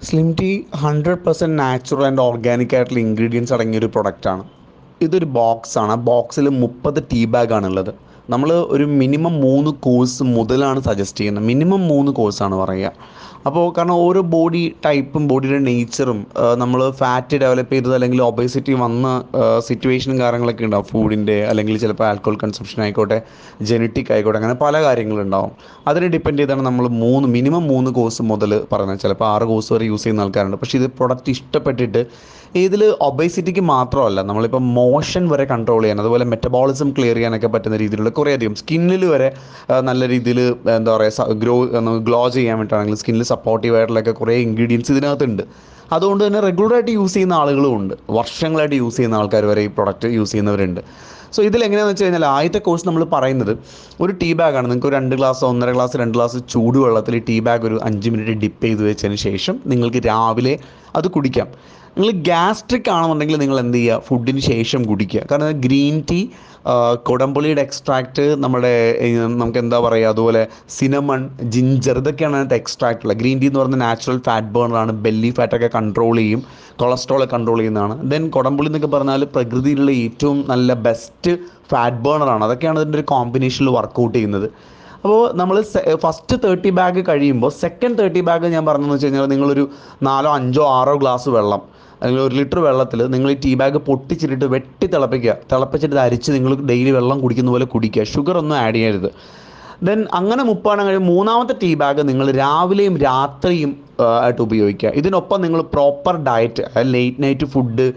Slim tea 100% natural and organic ആയിട്ടുള്ള ingredients അടങ്ങിയൊരു പ്രൊഡക്റ്റാണ്. ഇതൊരു ബോക്സാണ്. ആ ബോക്സിൽ 30 ടീ ബാഗാണുള്ളത്. നമ്മൾ ഒരു മിനിമം 3 കോഴ്സ് മുതലാണ് സജസ്റ്റ് ചെയ്യുന്നത്. മിനിമം 3 കോഴ്സാണ് പറയുക. അപ്പോൾ കാരണം ഓരോ ബോഡി ടൈപ്പും ബോഡിയുടെ നേച്ചറും നമ്മൾ ഫാറ്റ് ഡെവലപ്പ് ചെയ്തത് അല്ലെങ്കിൽ ഒബേസിറ്റി വന്ന സിറ്റുവേഷനും കാര്യങ്ങളൊക്കെ ഉണ്ടാവും. ഫുഡിൻ്റെ അല്ലെങ്കിൽ ചിലപ്പോൾ ആൽക്കഹോൾ കൺസംഷൻ ആയിക്കോട്ടെ, ജനറ്റിക് ആയിക്കോട്ടെ, അങ്ങനെ പല കാര്യങ്ങളുണ്ടാവും. അതിനെ ഡിപ്പെൻഡ് ചെയ്താണ് നമ്മൾ മിനിമം 3 കോഴ്സ് മുതൽ പറയുന്നത്. ചിലപ്പോൾ 6 കോഴ്സ് വരെ യൂസ് ചെയ്യുന്ന ആൾക്കാരുണ്ട്. പക്ഷേ ഇത് പ്രൊഡക്റ്റ് ഇഷ്ടപ്പെട്ടിട്ട് ഇതിൽ ഒബേസിറ്റിക്ക് മാത്രമല്ല, നമ്മളിപ്പോൾ മോഷൻ വരെ കൺട്രോൾ ചെയ്യാൻ, അതുപോലെ മെറ്റബോളിസം ക്ലിയർ ചെയ്യാനൊക്കെ പറ്റുന്ന രീതിയിലുള്ള കുറേയധികം സ്കിന്നിൽ വരെ നല്ല രീതിയിൽ എന്താ പറയുക ഗ്ലോ ചെയ്യാൻ വേണ്ടിയിട്ടാണെങ്കിൽ സ്കിന്നിൽ സപ്പോർട്ടീവ് ആയിട്ടുള്ളൊക്കെ കുറേ ഇൻഗ്രീഡിയൻസ് ഇതിനകത്തുണ്ട്. അതുകൊണ്ട് തന്നെ റെഗുലറായിട്ട് യൂസ് ചെയ്യുന്ന ആളുകളും ഉണ്ട്. വർഷങ്ങളായിട്ട് യൂസ് ചെയ്യുന്ന ആൾക്കാർ വരെ ഈ പ്രൊഡക്റ്റ് യൂസ് ചെയ്യുന്നവരുണ്ട്. സോ ഇതിലെങ്ങനെയാണെന്ന് വെച്ച് കഴിഞ്ഞാൽ ആദ്യത്തെ കോഴ്സ് നമ്മൾ പറയുന്നത് ഒരു ടീ ബാഗാണ്. നിങ്ങൾക്ക് ഒരു 2 ഗ്ലാസ് 1.5 ഗ്ലാസ് 2 ഗ്ലാസ് ചൂടുവെള്ളത്തിൽ ടീ ബാഗ് ഒരു 5 മിനിറ്റ് ഡിപ്പ് ചെയ്ത് വെച്ചതിന് ശേഷം നിങ്ങൾക്ക് രാവിലെ അത് കുടിക്കാം. നിങ്ങൾ ഗ്യാസ്ട്രിക് ആണെന്നുണ്ടെങ്കിൽ നിങ്ങൾ എന്ത് ചെയ്യുക, ഫുഡിന് ശേഷം കുടിക്കുക. കാരണം ഗ്രീൻ ടീ, കൊടംപുളിയുടെ എക്സ്ട്രാക്റ്റ്, നമുക്ക് എന്താ പറയുക, അതുപോലെ സിനമൺ, ജിഞ്ചർ, ഇതൊക്കെയാണ് അതിനകത്ത് എക്സ്ട്രാക്റ്റ് ഉള്ളത്. ഗ്രീൻ ടീ എന്ന് പറയുന്നത് നാച്ചുറൽ ഫാറ്റ് ബേണറാണ്. ബെല്ലി ഫാറ്റൊക്കെ കൺട്രോൾ ചെയ്യും, കൊളസ്ട്രോളെ കൺട്രോൾ ചെയ്യുന്നതാണ്. ദെൻ കൊടംപുളി എന്നൊക്കെ പറഞ്ഞാൽ പ്രകൃതിയിലുള്ള ഏറ്റവും നല്ല ബെസ്റ്റ് ഫാറ്റ് ബേണറാണ്. അതൊക്കെയാണ് അതിൻ്റെ ഒരു കോമ്പിനേഷനിൽ വർക്കൗട്ട് ചെയ്യുന്നത്. അപ്പോൾ നമ്മൾ ഫസ്റ്റ് 30 ബാഗ് കഴിയുമ്പോൾ സെക്കൻഡ് 30 ബാഗ് ഞാൻ പറഞ്ഞതെന്ന് വെച്ച് കഴിഞ്ഞാൽ നിങ്ങളൊരു 4 5 6 ഗ്ലാസ് വെള്ളം അല്ലെങ്കിൽ 1 ലിറ്റർ വെള്ളത്തിൽ നിങ്ങൾ ഈ ടീ ബാഗ് പൊട്ടിച്ചിട്ട് വെട്ടി തിളപ്പിച്ചിട്ട് അരിച്ച് നിങ്ങൾ ഡെയിലി വെള്ളം കുടിക്കുന്ന പോലെ കുടിക്കുക. ഷുഗർ ഒന്നും ആഡ് ചെയ്യരുത്. ദെൻ അങ്ങനെ 30 കഴിയും. മൂന്നാമത്തെ ടീ ബാഗ് നിങ്ങൾ രാവിലെയും രാത്രിയും ആയിട്ട് ഉപയോഗിക്കുക. ഇതിനൊപ്പം നിങ്ങൾ proper diet, late night food,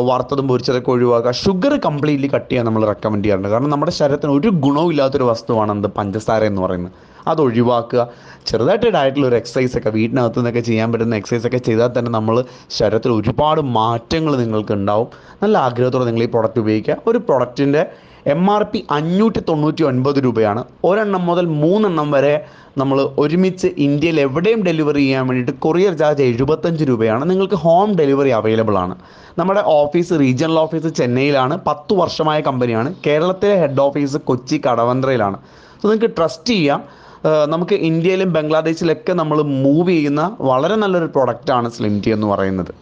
വറുത്തതും പൊരിച്ചതൊക്കെ ഒഴിവാക്കുക. ഷുഗർ കംപ്ലീറ്റ്ലി കട്ട് ചെയ്യാൻ നമ്മൾ റെക്കമെൻഡ് ചെയ്യാറുണ്ട്. കാരണം നമ്മുടെ ശരീരത്തിന് ഒരു ഗുണവും ഇല്ലാത്തൊരു വസ്തുവാണ് പഞ്ചസാര എന്ന് പറയുന്നത്. അത് ഒഴിവാക്കുക. ചെറുതായിട്ട് ഡയറ്റിൽ ഒരു എക്സസൈസൊക്കെ വീട്ടിനകത്തു നിന്നൊക്കെ ചെയ്യാൻ പറ്റുന്ന എക്സസൈസൊക്കെ ചെയ്താൽ തന്നെ നമ്മൾ ശരീരത്തിൽ ഒരുപാട് മാറ്റങ്ങൾ നിങ്ങൾക്ക് ഉണ്ടാവും. നല്ല ആഗ്രഹത്തോടെ നിങ്ങൾ ഈ പ്രൊഡക്റ്റ് ഉപയോഗിക്കുക. ഒരു പ്രൊഡക്റ്റിൻ്റെ MRP 599 രൂപയാണ്. ഒരെണ്ണം മുതൽ 3 എണ്ണം വരെ നമ്മൾ ഒരുമിച്ച് ഇന്ത്യയിൽ എവിടെയും ഡെലിവറി ചെയ്യാൻ വേണ്ടിയിട്ട് കൊറിയർ ചാർജ് 75 രൂപയാണ്. നിങ്ങൾക്ക് ഹോം ഡെലിവറി അവൈലബിൾ ആണ്. നമ്മുടെ ഓഫീസ്, റീജിയണൽ ഓഫീസ് ചെന്നൈയിലാണ്. 10 വർഷമായ കമ്പനിയാണ്. കേരളത്തിലെ ഹെഡ് ഓഫീസ് കൊച്ചി കടവന്ത്രയിലാണ്. സോ നിങ്ങൾക്ക് ട്രസ്റ്റ് ചെയ്യാം. നമുക്ക് ഇന്ത്യയിലും ബംഗ്ലാദേശിലൊക്കെ നമ്മൾ മൂവ് ചെയ്യുന്ന വളരെ നല്ലൊരു പ്രൊഡക്റ്റാണ് സ്ലിം ടീ എന്ന് പറയുന്നത്.